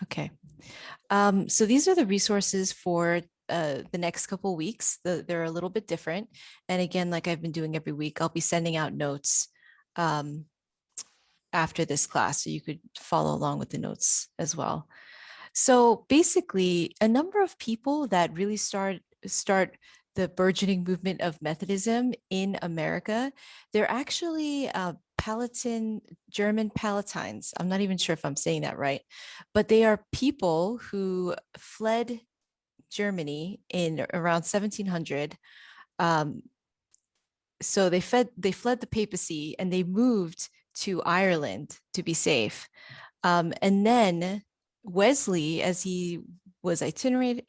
Okay. So these are the resources for the next couple of weeks. They're a little bit different. And again, like I've been doing every week, I'll be sending out notes um, after this class, so you could follow along with the notes as well. So basically, a number of people that really start the burgeoning movement of Methodism in America, they're actually German Palatines. I'm not even sure if I'm saying that right, but they are people who fled Germany in around 1700. Um, so they fled the papacy and they moved to Ireland to be safe. And then Wesley, as he was itinerating,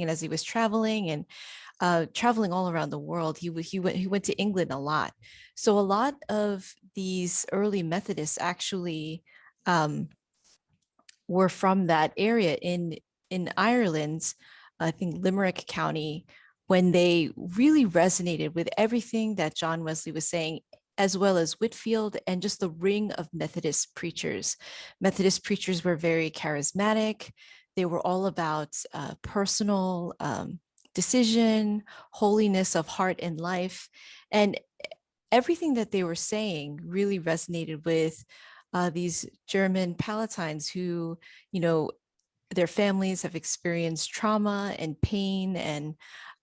and as he was traveling and traveling all around the world, he went to England a lot. So a lot of these early Methodists actually um, were from that area in Ireland, I think Limerick County, when they really resonated with everything that John Wesley was saying, as well as Whitfield and just the ring of Methodist preachers. Methodist preachers were very charismatic. They were all about personal decision, holiness of heart and life. And everything that they were saying really resonated with these German Palatines who, you know, their families have experienced trauma and pain, and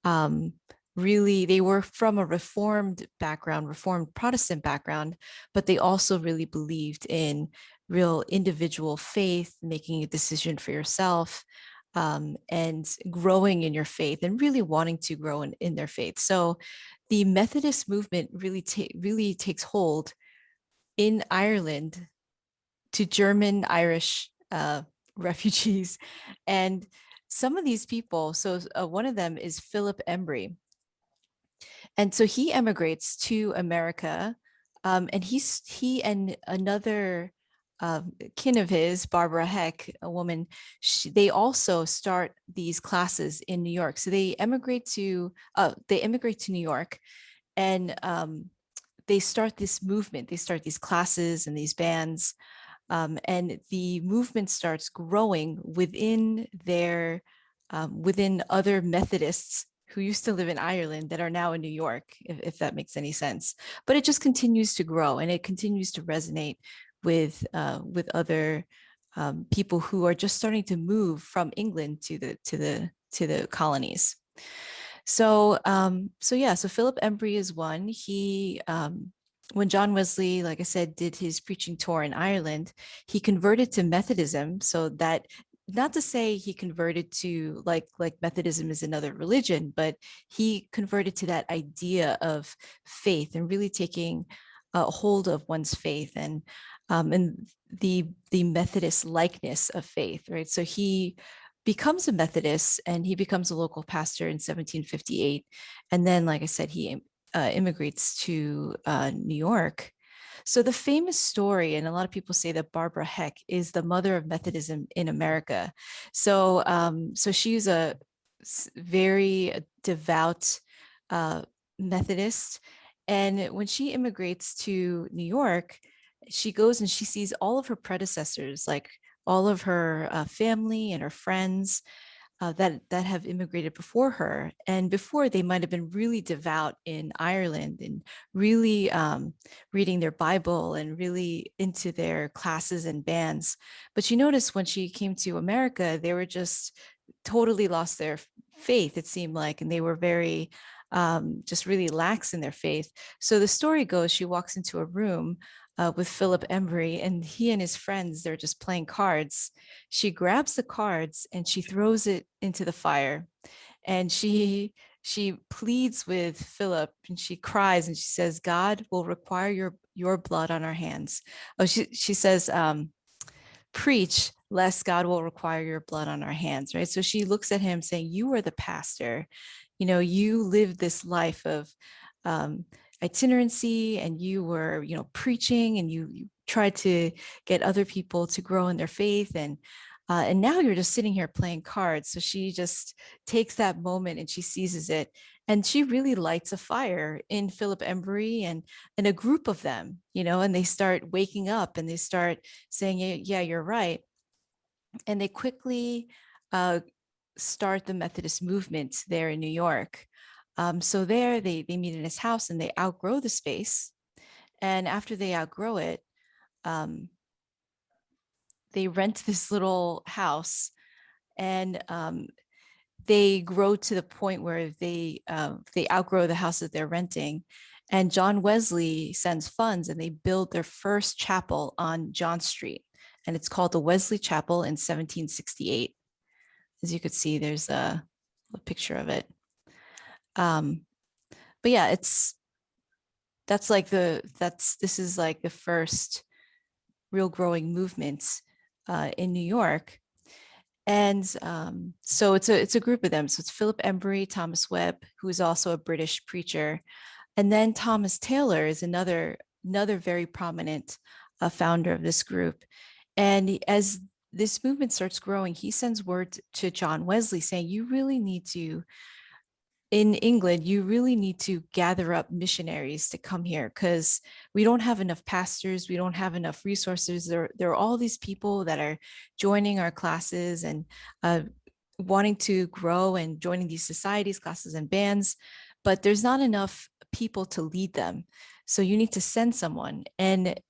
um, really they were from a reformed background, reformed Protestant background, but they also really believed in real individual faith, making a decision for yourself, and growing in your faith and really wanting to grow in their faith. So the Methodist movement really takes hold in Ireland to German Irish refugees. And some of these people, so one of them is Philip Embry. And so he emigrates to America, and he and another kin of his, Barbara Heck, a woman, they also start these classes in New York. So they immigrate to New York, and they start this movement. They start these classes and these bands, and the movement starts growing within other Methodists who used to live in Ireland that are now in New York, if that makes any sense. But it just continues to grow and it continues to resonate with other people who are just starting to move from England to the colonies. So Philip Embry is one. When John Wesley, like I said, did his preaching tour in Ireland, he converted to Methodism. So that, not to say he converted to like Methodism is another religion, but he converted to that idea of faith and really taking a hold of one's faith, and the Methodist likeness of faith, right? So he becomes a Methodist and he becomes a local pastor in 1758. And then, like I said, he immigrates to New York. So the famous story, and a lot of people say that Barbara Heck is the mother of Methodism in America. So she's a very devout Methodist, and when she immigrates to New York, she goes and she sees all of her predecessors, like all of her family and her friends that have immigrated before her. And before, they might have been really devout in Ireland and really reading their Bible and really into their classes and bands. But you notice when she came to America, they were just totally lost their faith, it seemed like, and they were very just really lax in their faith. So the story goes, she walks into a room with Philip Embry, and he and his friends, they're just playing cards. She grabs the cards and she throws it into the fire, and she pleads with Philip, and she cries and she says, God will require your blood on our hands. Oh, she says, preach, lest God will require your blood on our hands, right? So she looks at him saying, you are the pastor, you lived this life of um, itinerancy, and you were, preaching, and you tried to get other people to grow in their faith, and now you're just sitting here playing cards. So she just takes that moment and she seizes it, and she really lights a fire in Philip Embry and a group of them, and they start waking up and they start saying, yeah, you're right. and they quickly start the Methodist movement there in New York. So there they meet in his house and they outgrow the space. And after they outgrow it, um, they rent this little house, and they grow to the point where they outgrow the house that they're renting. And John Wesley sends funds and they build their first chapel on John Street. And it's called the Wesley Chapel in 1768. As you could see, there's a picture of it. But yeah, this is like the first real growing movement in New York. And so it's a group of them. So it's Philip Embry, Thomas Webb, who is also a British preacher, and then Thomas Taylor is another very prominent founder of this group. And as this movement starts growing, he sends word to John Wesley saying, "You really need to." In England, you really need to gather up missionaries to come here because we don't have enough pastors, we don't have enough resources. There are all these people that are joining our classes and wanting to grow and joining these societies, classes, and bands, but there's not enough people to lead them. So you need to send someone. And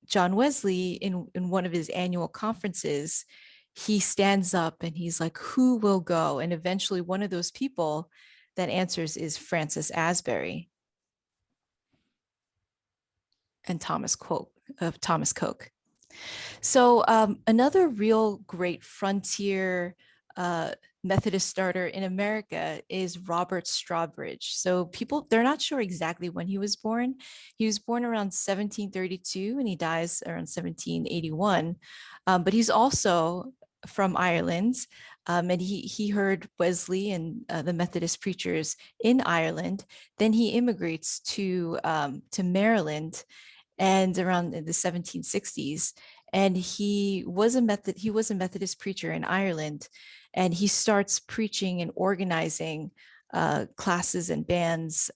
John Wesley, in one of his annual conferences, he stands up and he's like, "Who will go?" And eventually, one of those people that answers is Francis Asbury and Thomas Coke. So another real great frontier Methodist starter in America is Robert Strawbridge. So people, they're not sure exactly when he was born. He was born around 1732 and he dies around 1781. But he's also from Ireland. And he heard Wesley and the Methodist preachers in Ireland. Then he immigrates to Maryland and around the 1760s, and he was a Methodist preacher in Ireland, and he starts preaching and organizing classes and bands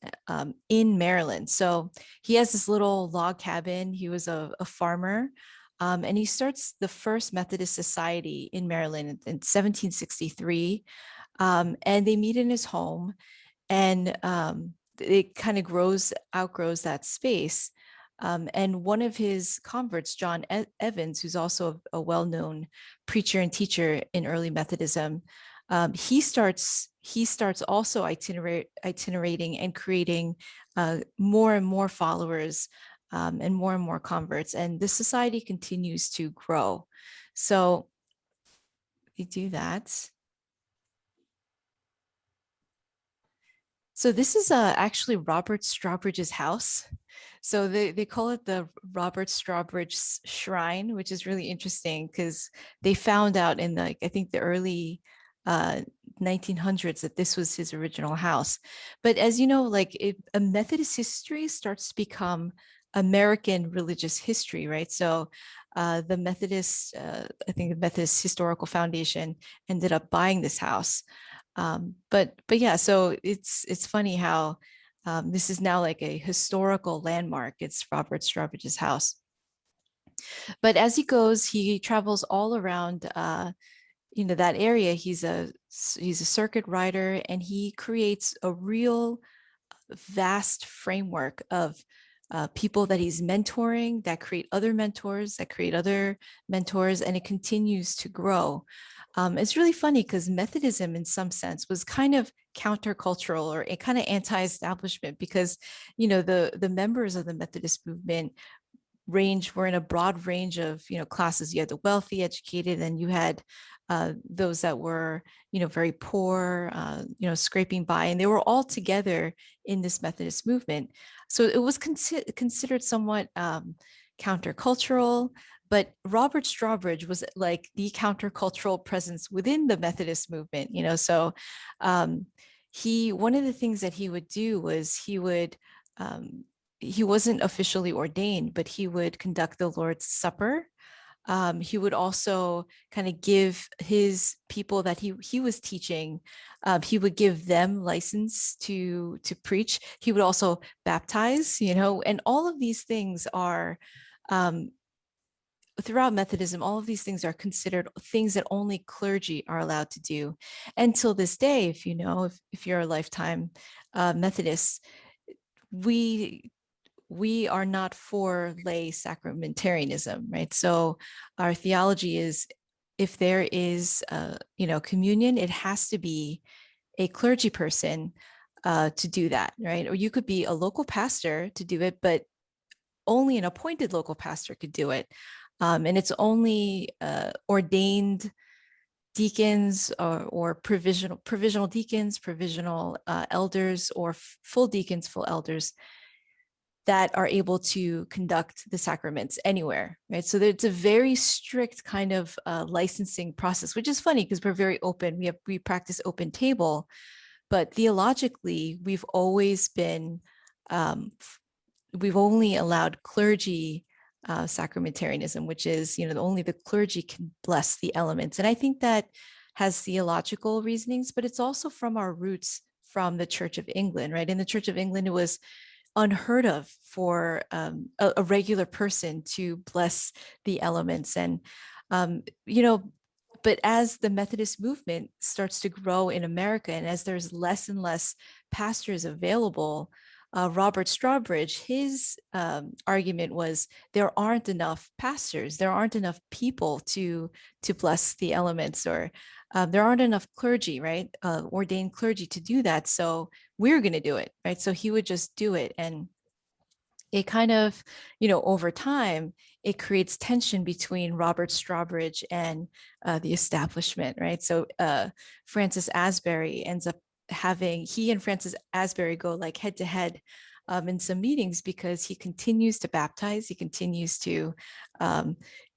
in Maryland. So he has this little log cabin. He was a farmer, and he starts the first Methodist society in Maryland in 1763, and they meet in his home, and it kind of outgrows that space. And one of his converts, John Evans, who's also a well-known preacher and teacher in early Methodism, he starts also itinerating and creating more and more followers and more converts, and the society continues to grow. So we do that. So this is actually Robert Strawbridge's house. So they call it the Robert Strawbridge Shrine, which is really interesting because they found out in I think the early uh, 1900s that this was his original house. But as you know, a Methodist history starts to become American religious history, right? So I think the Methodist Historical Foundation ended up buying this house. But yeah, so it's funny how this is now like a historical landmark. It's Robert Strawbridge's house. But as he goes, he travels all around that area. He's a circuit rider, and he creates a real vast framework of people that he's mentoring, that create other mentors, that create other mentors, and it continues to grow. It's really funny because Methodism, in some sense, was kind of countercultural or a kind of anti-establishment because, the members of the Methodist movement were in a broad range of classes. You had the wealthy, educated, and you had those that were very poor, scraping by, and they were all together in this Methodist movement. So it was considered somewhat countercultural. But Robert Strawbridge was like the countercultural presence within the Methodist movement. So one of the things that he would do was he wasn't officially ordained, but he would conduct the Lord's Supper. He would also kind of give his people that he was teaching, he would give them license to preach. He would also baptize, and all of these things are throughout Methodism, all of these things are considered things that only clergy are allowed to do. And till this day, if you know, if you're a lifetime Methodist, we we are not for lay sacramentarianism, right? So our theology is, if there is, communion, it has to be a clergy person to do that, right? Or you could be a local pastor to do it, but only an appointed local pastor could do it. And it's only ordained deacons or provisional deacons, provisional elders, or full deacons, full elders that are able to conduct the sacraments anywhere, right? So it's a very strict kind of licensing process, which is funny because we're very open. We practice open table, but theologically, um, we've only allowed clergy sacramentarianism, which is, only the clergy can bless the elements. And I think that has theological reasonings, but it's also from our roots from the Church of England, right? In the Church of England, it was unheard of for a regular person to bless the elements. And, um, you know, but as the Methodist movement starts to grow in America, and as there's less and less pastors available, Robert Strawbridge, his argument was there aren't enough pastors, there aren't enough people to bless the elements, or there aren't enough clergy, right? Ordained clergy to do that. So we're going to do it, right? So he would just do it. And it kind of, over time, it creates tension between Robert Strawbridge and the establishment, right? So Francis Asbury ends up he and Francis Asbury go like head to head in some meetings, because he continues to baptize, he continues to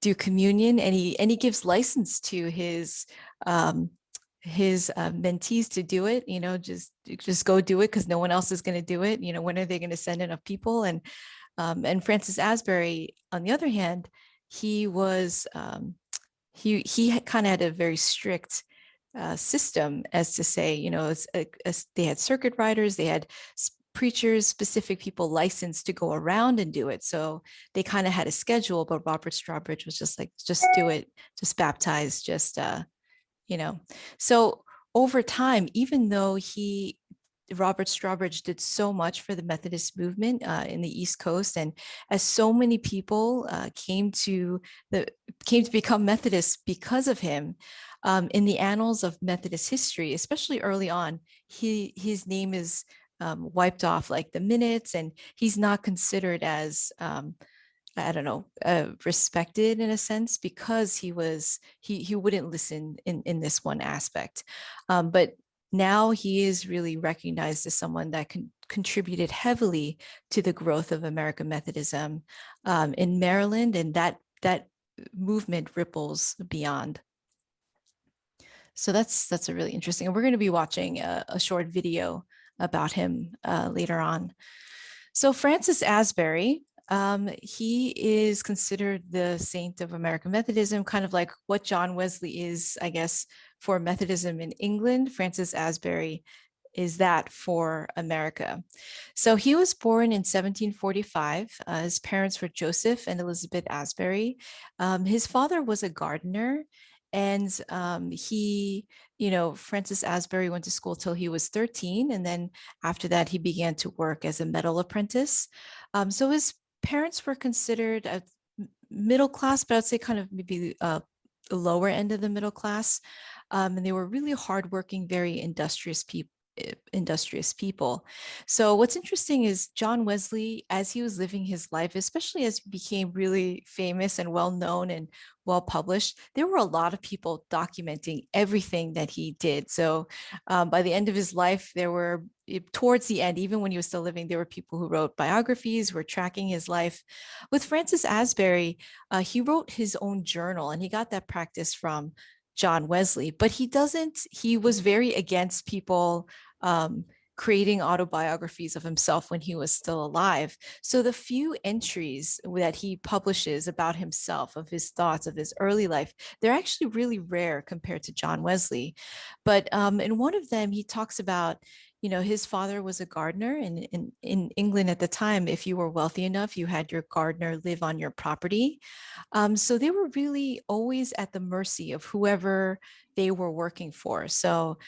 do communion, and he gives license to um, his mentees to do it. Just go do it, because no one else is going to do it. When are they going to send enough people? And Francis Asbury, on the other hand, he was he kind of had a very strict system, as to say, they had circuit riders, they had preachers, specific people licensed to go around and do it. So they kind of had a schedule, but Robert Strawbridge was just like, just do it, just baptize, just you know. So over time, even though Robert Strawbridge did so much for the Methodist movement in the East Coast, and as so many people came to become Methodists because of him, in the annals of Methodist history, especially early on, his name is wiped off like the minutes, and he's not considered as I don't know, respected in a sense, because he wouldn't listen in this one aspect. But now he is really recognized as someone that contributed heavily to the growth of American Methodism in Maryland, and that movement ripples beyond. So that's a really interesting. And we're going to be watching a short video about him later on. So Francis Asbury, he is considered the saint of American Methodism, kind of like what John Wesley is, I guess, for Methodism in England. Francis Asbury is that for America. So he was born in 1745. His parents were Joseph and Elizabeth Asbury. His father was a gardener, and Francis Asbury went to school till he was 13, and then after that, he began to work as a metal apprentice. So his parents were considered a middle class, but I'd say kind of maybe the lower end of the middle class. And they were really hardworking, very industrious people. So what's interesting is John Wesley, as he was living his life, especially as he became really famous and well known and well published, there were a lot of people documenting everything that he did. So by the end of his life, towards the end, even when he was still living, there were people who wrote biographies, were tracking his life. With Francis Asbury, he wrote his own journal, and he got that practice from John Wesley, but he was very against people creating autobiographies of himself when he was still alive. So the few entries that he publishes about himself, of his thoughts, of his early life, they're actually really rare compared to John Wesley. But in one of them, he talks about, his father was a gardener, and in England at the time, if you were wealthy enough, you had your gardener live on your property. So they were really always at the mercy of whoever they were working for. So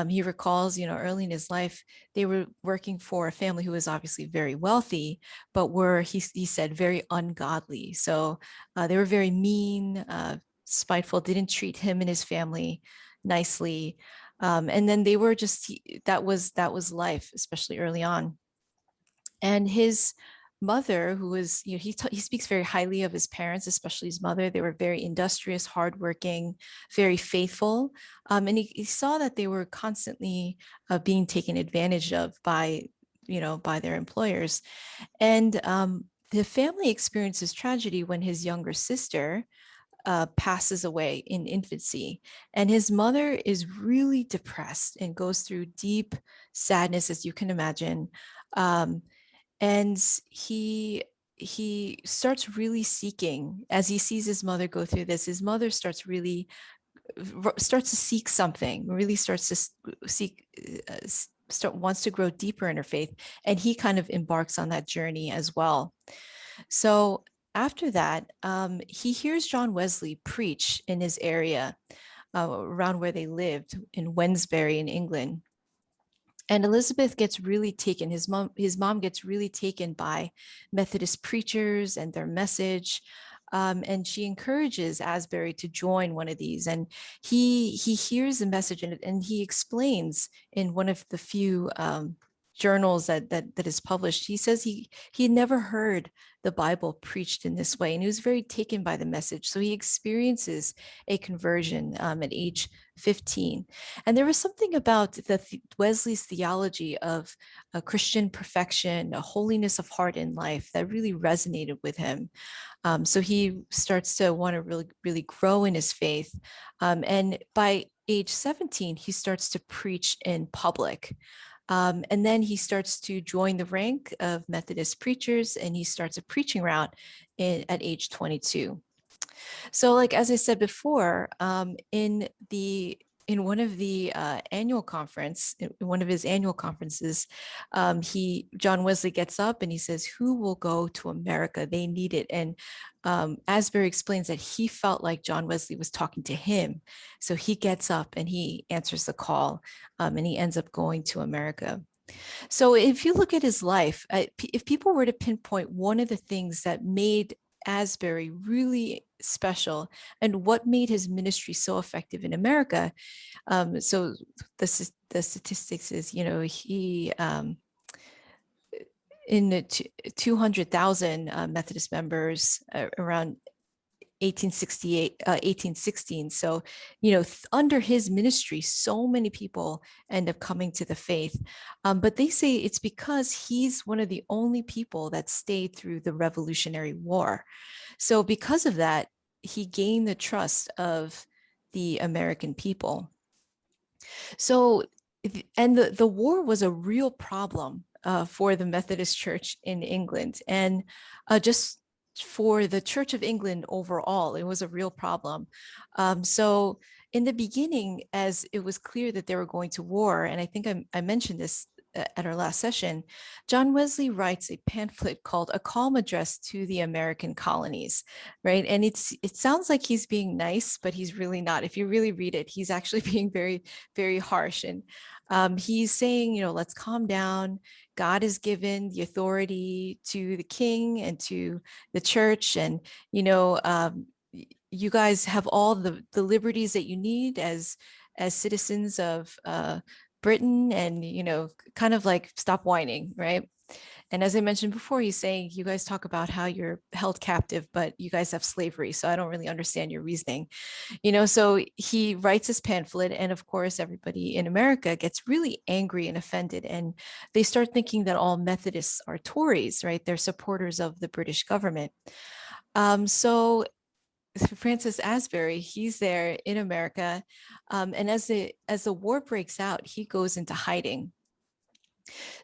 he recalls, early in his life, they were working for a family who was obviously very wealthy, but were, he said, very ungodly. So they were very mean, spiteful, didn't treat him and his family nicely. And then they were just, that was life, especially early on. And his mother, who was, he speaks very highly of his parents, especially his mother. They were very industrious, hardworking, very faithful. And he saw that they were constantly being taken advantage of by their employers. And the family experiences tragedy when his younger sister passes away in infancy. And his mother is really depressed and goes through deep sadness, as you can imagine. Um, and he starts really seeking, as he sees his mother go through this. His mother starts to seek something, really starts to seek, wants to grow deeper in her faith, and he kind of embarks on that journey as well. So after that, he hears John Wesley preach in his area, around where they lived in Wednesbury in England. And Elizabeth gets really taken. His mom gets really taken by Methodist preachers and their message. And she encourages Asbury to join one of these. And he hears the message, and he explains in one of the few journals that is published. He says he had never heard the Bible preached in this way, and he was very taken by the message. So he experiences a conversion at age 15. And there was something about Wesley's theology of a Christian perfection, a holiness of heart in life, that really resonated with him. So he starts to want to really, really grow in his faith. And by age 17, he starts to preach in public. And then he starts to join the rank of Methodist preachers, and he starts a preaching route at age 22. So, like as I said before, in one of the one of his annual conferences, John Wesley gets up and he says, "Who will go to America? They need it." And Asbury explains that he felt like John Wesley was talking to him, so he gets up and he answers the call, and he ends up going to America. So if you look at his life, if people were to pinpoint one of the things that made Asbury really special and what made his ministry so effective in America, so the statistics is, he in the 200,000 Methodist members around 1868, 1816. So, under his ministry, so many people end up coming to the faith. But they say it's because he's one of the only people that stayed through the Revolutionary War. So because of that, he gained the trust of the American people. So, and the war was a real problem for the Methodist Church in England, and just for the Church of England overall, it was a real problem. So in the beginning, as it was clear that they were going to war, and I think I mentioned this at our last session, John Wesley writes a pamphlet called A Calm Address to the American Colonies, right? And it sounds like he's being nice, but he's really not. If you really read it, he's actually being very, very harsh. And he's saying, let's calm down. God has given the authority to the king and to the church. And, you guys have all the liberties that you need as citizens of Britain, and kind of like stop whining, right? And as I mentioned before, he's saying, you guys talk about how you're held captive, but you guys have slavery, so I don't really understand your reasoning. So he writes this pamphlet, and of course everybody in America gets really angry and offended, and they start thinking that all Methodists are Tories, right? They're supporters of the British government. So Francis Asbury, he's there in America, and as the war breaks out, he goes into hiding.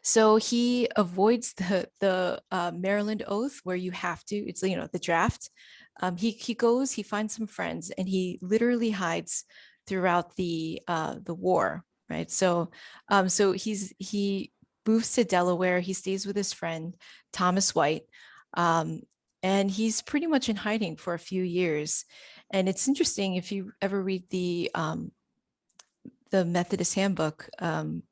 So he avoids the Maryland oath, where you have to, it's the draft. He finds some friends, and he literally hides throughout the war. right? So he moves to Delaware. He stays with his friend Thomas White, um, and he's pretty much in hiding for a few years. And it's interesting if you ever read the Methodist Handbook of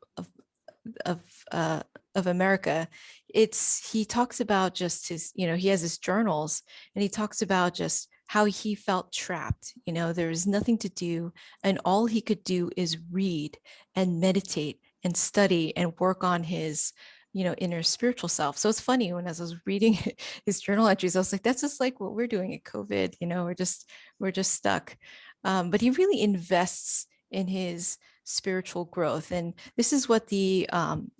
uh, of America. He talks about just his, he has his journals, and he talks about just how he felt trapped. There was nothing to do, and all he could do is read and meditate and study and work on his inner spiritual self. So it's funny, when as I was reading his journal entries, I was like, that's just like what we're doing at COVID. We're just stuck. But he really invests in his spiritual growth. And this is what the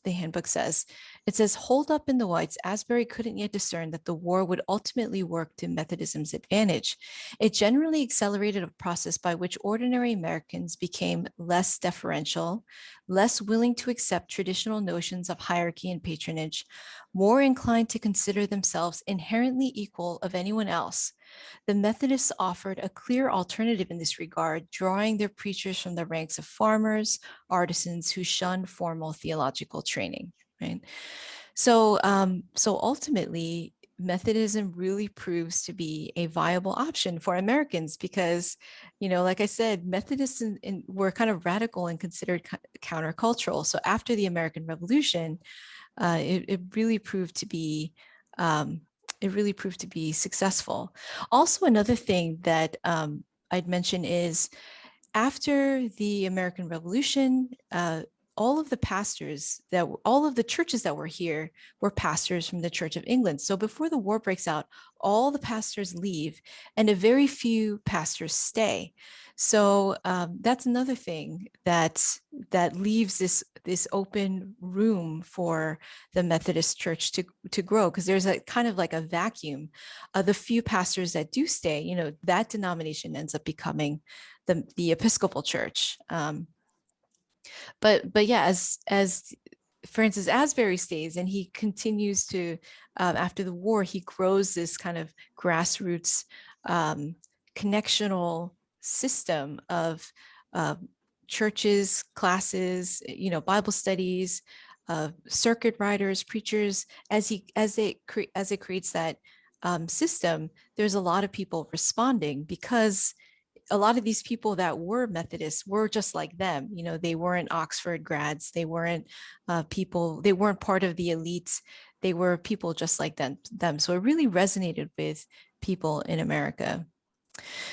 handbook says. It says, holed up in the Whites, Asbury couldn't yet discern that the war would ultimately work to Methodism's advantage. It generally accelerated a process by which ordinary Americans became less deferential, less willing to accept traditional notions of hierarchy and patronage, more inclined to consider themselves inherently equal of anyone else. The Methodists offered a clear alternative in this regard, drawing their preachers from the ranks of farmers, artisans who shunned formal theological training. Right. So ultimately, Methodism really proves to be a viable option for Americans because, like I said, Methodists were kind of radical and considered countercultural. So after the American Revolution, it really proved to be successful. Also, another thing that I'd mention is after the American Revolution, all of the churches that were here were pastors from the Church of England. So before the war breaks out, all the pastors leave, and a very few pastors stay. So that's another thing that leaves this open room for the Methodist Church to grow, because there's a kind of like a vacuum. The few pastors that do stay, that denomination ends up becoming the Episcopal Church. But yeah, as Francis Asbury stays, and he continues to after the war, he grows this kind of grassroots connectional system of uh, churches, classes, Bible studies, circuit riders, preachers. As it creates that system, there's a lot of people responding, because a lot of these people that were Methodists were just like them. They weren't Oxford grads. They weren't part of the elites. They were people just like them. So it really resonated with people in America.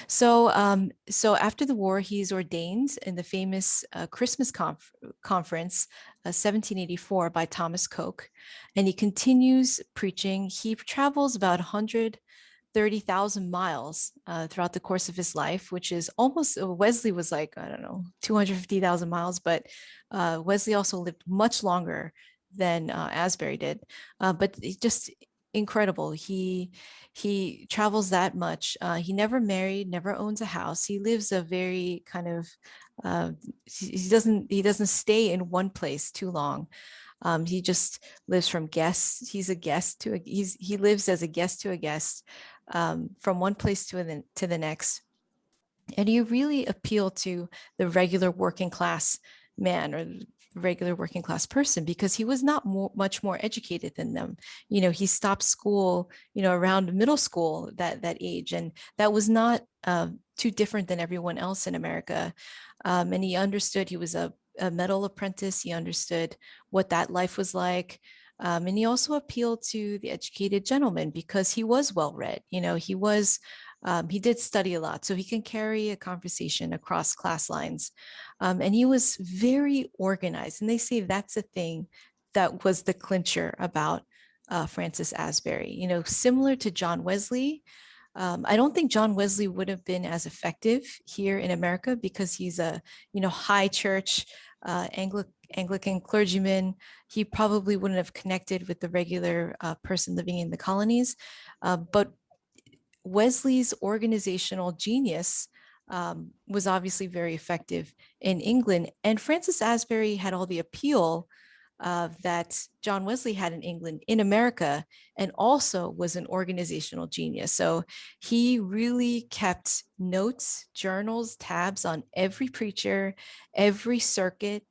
So after the war, he's ordained in the famous Christmas conference, 1784, by Thomas Coke, and he continues preaching. He travels about 130,000 miles throughout the course of his life, which is almost, Wesley was like, I don't know, 250,000 miles, but Wesley also lived much longer than Asbury did. But just incredible. He travels that much. He never married, never owns a house. He lives a very kind of uh, he doesn't stay in one place too long. He just lives from guests. He lives as a guest to a guest, from one place to the next. And you really appeal to the regular working class man, or regular working class person, because he was not much more educated than them. He stopped school, around middle school, that age, and that was not too different than everyone else in America. And he understood, he was a metal apprentice. He understood what that life was like. And he also appealed to the educated gentleman because he was well read. He did study a lot, so he can carry a conversation across class lines. And he was very organized. And they say that's a thing that was the clincher about Francis Asbury. Similar to John Wesley. I don't think John Wesley would have been as effective here in America because he's a, high church Anglican clergyman. He probably wouldn't have connected with the regular person living in the colonies. But Wesley's organizational genius was obviously very effective in England. And Francis Asbury had all the appeal that John Wesley had in England, in America, and also was an organizational genius. So he really kept notes, journals, tabs on every preacher, every circuit.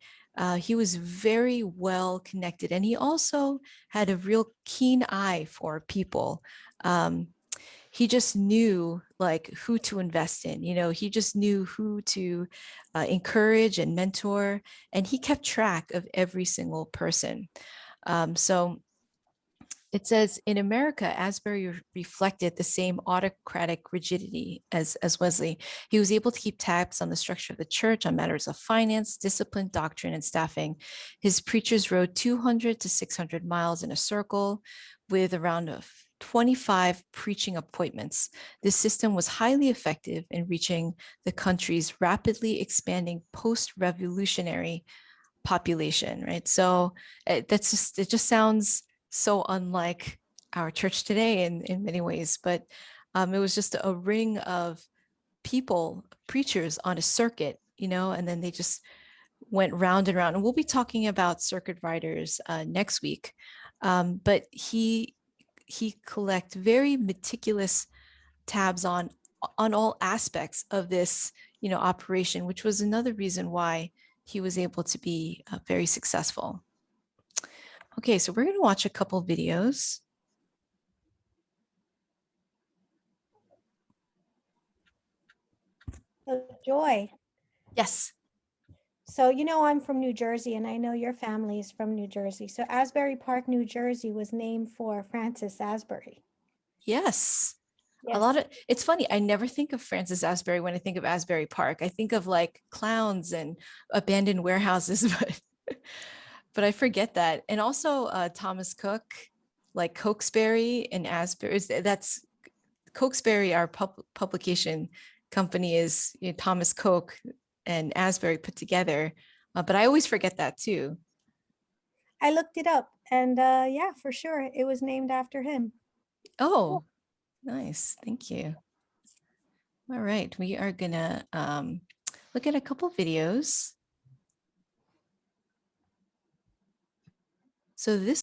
He was very well connected, and he also had a real keen eye for people. Um, he just knew like who to invest in. He just knew who to encourage and mentor, and he kept track of every single person. So it says in America, Asbury reflected the same autocratic rigidity as Wesley. He was able to keep tabs on the structure of the church, on matters of finance, discipline, doctrine, and staffing. His preachers rode 200 to 600 miles in a circle with around 25 preaching appointments. This system was highly effective in reaching the country's rapidly expanding post-revolutionary population, right? So it just sounds so unlike our church today in many ways, but it was just a ring of people, preachers on a circuit, and then they just went round and round. And we'll be talking about circuit riders next week. But he collect very meticulous tabs on all aspects of this, operation, which was another reason why he was able to be very successful. Okay, so we're going to watch a couple videos. Joy. Yes. So, I'm from New Jersey, and I know your family is from New Jersey. So, Asbury Park, New Jersey was named for Francis Asbury. Yes. Yes. It's funny. I never think of Francis Asbury when I think of Asbury Park. I think of like clowns and abandoned warehouses, but I forget that. And also Thomas Cook, like Cokesbury and Asbury. That's Cokesbury, our publication company is Thomas Coke and Asbury put together. But I always forget that too. I looked it up, and yeah, for sure, it was named after him. Oh, nice. Thank you. All right. We are going to look at a couple videos. So this